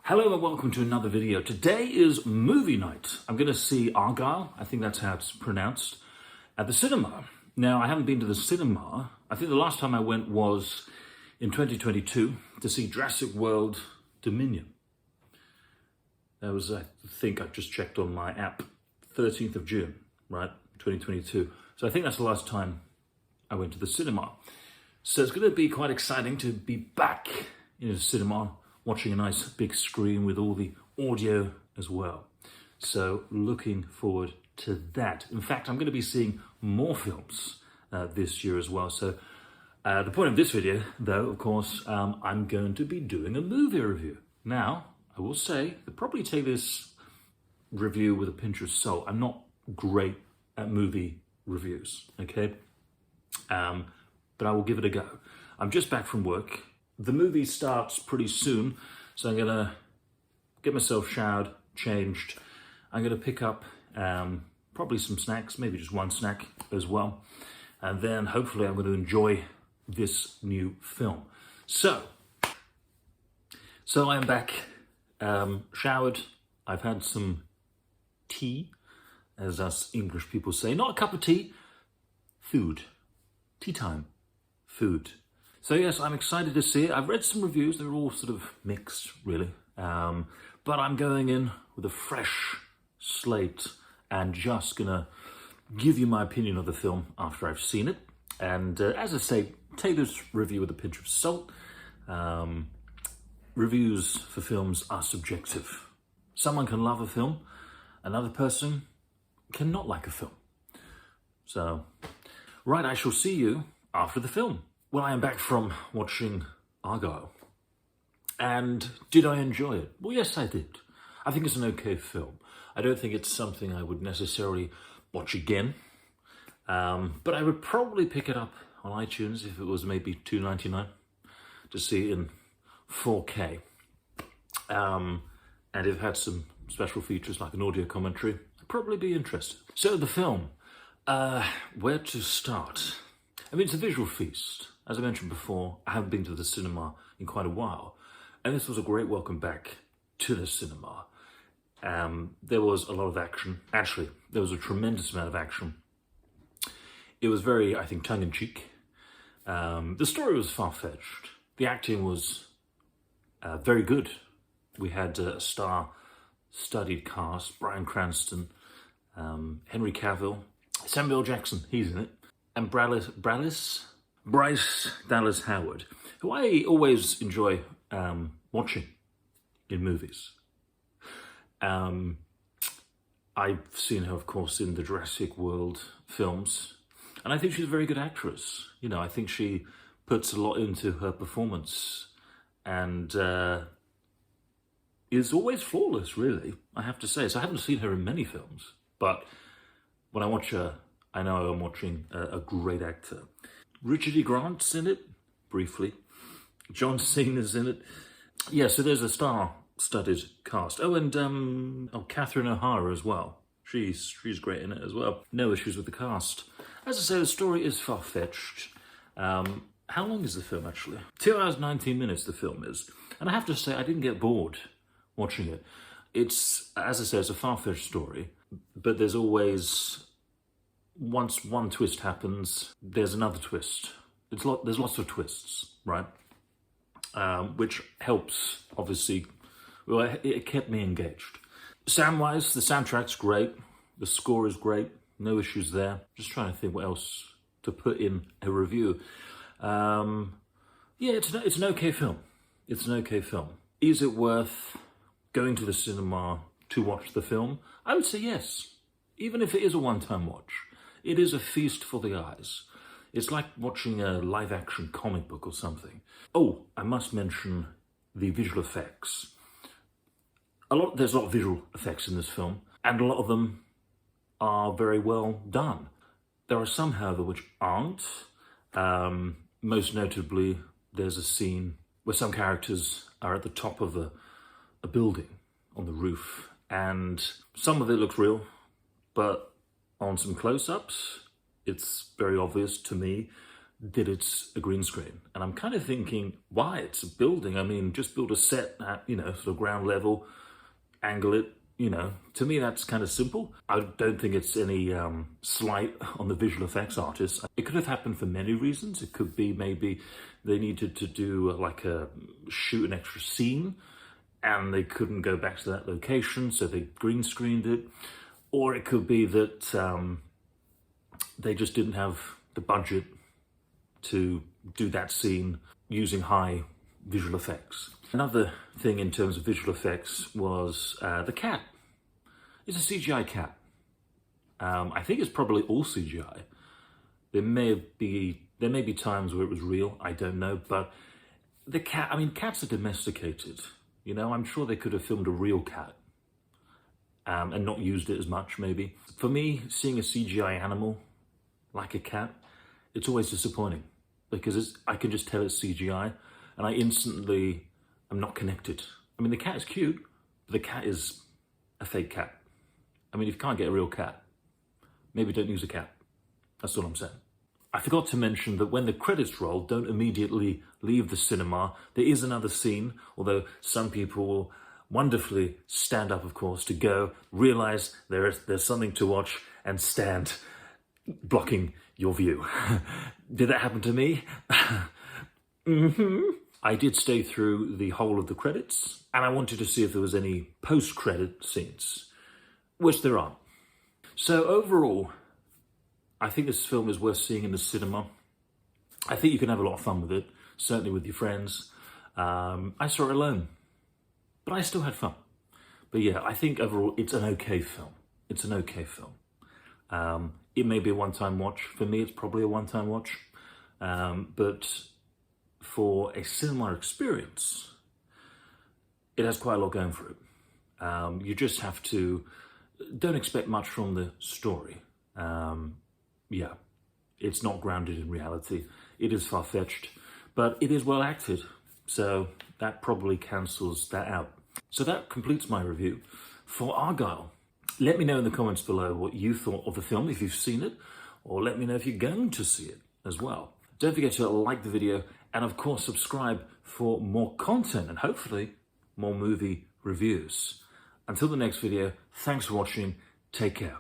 Hello and welcome to another video. Today is movie night. I'm going to see Argylle, I think that's how it's pronounced, at the cinema. Now, I haven't been to the cinema. I think the last time I went was in 2022 to see Jurassic World Dominion. That was, I think I just checked on my app, 13th of June, right, 2022. So I think that's the last time I went to the cinema. So it's going to be quite exciting to be back in a cinema, watching a nice big screen with all the audio as well. So looking forward to that. In fact, I'm going to be seeing more films this year as well. So the point of this video, though, of course, I'm going to be doing a movie review. Now, I will say, I'll probably take this review with a pinch of salt. I'm not great at movie reviews, okay? But I will give it a go. I'm just back from work. The movie starts pretty soon, so I'm gonna get myself showered, changed. I'm gonna pick up probably some snacks, maybe just one snack as well. And then hopefully I'm gonna enjoy this new film. So I'm back, showered. I've had some tea, as us English people say. Not a cup of tea, food. Tea time, food. So yes, I'm excited to see it. I've read some reviews, they're all sort of mixed, really. But I'm going in with a fresh slate and just gonna give you my opinion of the film after I've seen it. And as I say, take this review with a pinch of salt. Reviews for films are subjective. Someone can love a film, another person cannot like a film. So, right, I shall see you after the film. Well, I am back from watching Argylle. And did I enjoy it? Well, yes, I did. I think it's an okay film. I don't think it's something I would necessarily watch again. But I would probably pick it up on iTunes if it was maybe $2.99 to see it in 4K. And if it had some special features like an audio commentary, I'd probably be interested. So the film, where to start? I mean, it's a visual feast. As I mentioned before, I haven't been to the cinema in quite a while. And this was a great welcome back to the cinema. There was a lot of action. Actually, there was a tremendous amount of action. It was very, I think, tongue-in-cheek. The story was far-fetched. The acting was very good. We had a star-studded cast. Bryan Cranston, Henry Cavill, Samuel Jackson, he's in it. And Bryce Dallas Howard, who I always enjoy watching in movies. I've seen her, of course, in the Jurassic World films, and I think she's a very good actress. You know, I think she puts a lot into her performance, and is always flawless, really, I have to say. So I haven't seen her in many films, but when I watch her, I know I'm watching a great actor. Richard E. Grant's in it, briefly. John Cena's in it. Yeah, so there's a star-studded cast. Oh, and Catherine O'Hara as well. She's great in it as well. No issues with the cast. As I say, the story is far-fetched. How long is the film, actually? 2 hours, 19 minutes, the film is. And I have to say, I didn't get bored watching it. It's, as I say, it's a far-fetched story, but there's always... Once one twist happens, there's another twist. There's lots of twists, right? Which helps, obviously. Well, it kept me engaged. Sound-wise, the soundtrack's great. The score is great. No issues there. Just trying to think what else to put in a review. Yeah, it's an okay film. It's an okay film. Is it worth going to the cinema to watch the film? I would say yes. Even if it is a one-time watch. It is a feast for the eyes. It's like watching a live-action comic book or something. Oh, I must mention the visual effects. There's a lot of visual effects in this film, and a lot of them are very well done. There are some, however, which aren't. Most notably, there's a scene where some characters are at the top of a building on the roof, and some of it looks real, but on some close-ups, it's very obvious to me that it's a green screen. And I'm kind of thinking, why? It's a building. I mean, just build a set at, sort of ground level, angle it. To me, that's kind of simple. I don't think it's any slight on the visual effects artists. It could have happened for many reasons. It could be maybe they needed to do shoot an extra scene and they couldn't go back to that location, so they green screened it. Or it could be that they just didn't have the budget to do that scene using high visual effects. Another thing in terms of visual effects was the cat. It's a CGI cat. I think it's probably all CGI. There may be times where it was real, I don't know, but the cat, cats are domesticated. I'm sure they could have filmed a real cat and not used it as much, maybe. For me, seeing a CGI animal like a cat, it's always disappointing because I can just tell it's CGI and I instantly am not connected. The cat is cute, but the cat is a fake cat. If you can't get a real cat, maybe don't use a cat. That's all I'm saying. I forgot to mention that when the credits roll, don't immediately leave the cinema. There is another scene, although some people will wonderfully stand up, of course, to go, realize there's something to watch, and stand blocking your view. Did that happen to me? I did stay through the whole of the credits, and I wanted to see if there was any post-credit scenes, which there aren't. So overall, I think this film is worth seeing in the cinema. I think you can have a lot of fun with it, certainly with your friends. I saw it alone, but I still had fun. But yeah, I think overall it's an okay film. It's an okay film. It may be a one-time watch. For me, it's probably a one-time watch. But for a cinema experience, it has quite a lot going for it. You just have to, don't expect much from the story. Yeah, it's not grounded in reality. It is far-fetched, but it is well acted. So that probably cancels that out. So that completes my review for Argylle. Let me know in the comments below what you thought of the film, if you've seen it, or let me know if you're going to see it as well. Don't forget to like the video and of course subscribe for more content and hopefully more movie reviews. Until the next video, thanks for watching. Take care.